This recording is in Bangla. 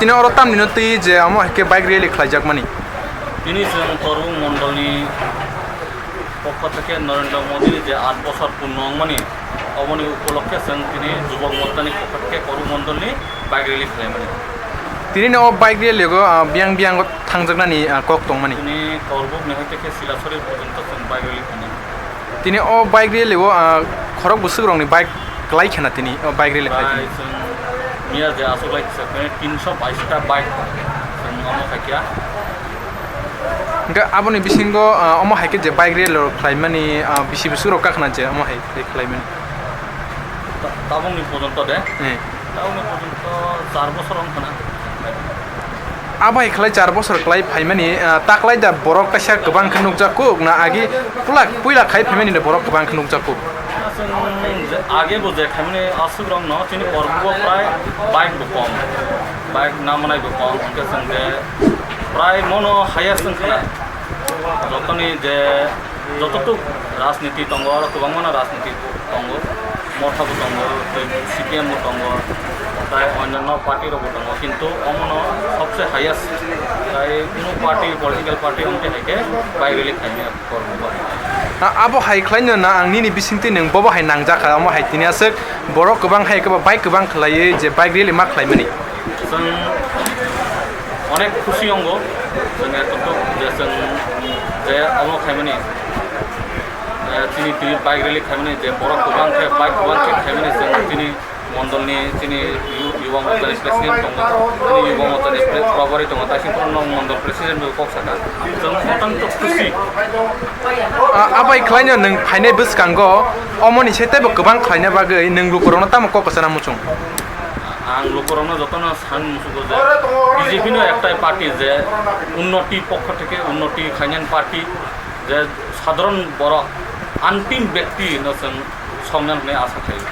তিনি অরতাম নিনতি যে আমাকে বাইক রেলি খাইজাক মানি তিনি তরুণ মণ্ডলী পক্ষ থেকে নরেন্দ্র মোদীর যে 8 বছর পূর্ণ মানে অবনী উপলক্ষে তিনি যুবক মর্দানী পক্ষ থেকে তরুণ মণ্ডলী বাইক রেলি খাই মানে তিনি বাইক রেলি বিয়াং বিয়াং থাংজাকনানি কক দं মানি তিনি করবুক মেহাই থেকে শিলাছড়ি পর্যন্ত বাইক রেলি খাই তিনি বাইক রেলি খরক বুসুগ্রংনি বাইক লাইখানা তিনি বাইক রেলি খাই মিয়া যে আসলে 322টা বাইক আমরা থাকিয়া aboni bisingo omo haike je bike rail khlaimani bisi bisuro kakna je omo hai khlaimani tabongni পর্যন্ত দে tabongni পর্যন্ত 4 বছর অংখনা abai khlai 4 বছর khlai phaimani taklai da borok kaisa gobang khnuk jakuk na agi puila khai phaimani ne borok gobang khnuk jakuk আগে বুঝে খামনে আসুগ্রং ন তিনি করব প্রায় বাইক কম বাইক না মনাই কম অঙ্কে সঙ্গে প্রায় মনো হাইয়ার সংখ্যা যতনি যে যতটুক রাজনীতি দঙ্গ আর গোबां রাজনীতি দঙ্গ মঠাবো দঙ্গ সিপিএম দঙ্গ তাই অন্যান্য পার্টিরও দঙ্গ কিন্তু অমন সবচেয়ে হাইয়াস্ট তাই কোনো পার্টি পলিটিক্যাল পার্টি অঙ্কে হাইকে বাইক রেলি খাইনি করব abo hai khlaino na angni ni bisingti nang bobo hai nangjaka amo hai tini asuk borok gobang hai ka bike gobang khlai je bike rally ma khlaimani जों अनेक खुशी अंग जों एतटुक जे जों जे अमो खाइमानि तिनी बाइक रेली खाइमानि जे बरक गोबां बाइक गोबां खाइमानि जों तिनी मण्डलनि तिनी युवा मोर्चानि प्रेसिडेन्ट दङ तिनी युवा मोर्चानि प्रभारी दङ दासिमबो मण्डल प्रेसिडेन्ट कक्साका जों अत्यन्त खुशी abai khlaino nang phainai buskango omoni setaibo gobang khlaina bagui nang lukorona tamo kokosana muchung आं लोकरनो যতনা सान मुसुगो जे বিজেপিনো একটাই পার্টি যে উন্নতি পক্ষ থেকে উন্নতি খাইনান পার্টি যে সাধারণ বড় আন্তিম ব্যক্তি নসং সংগ্রাম আশা থাকে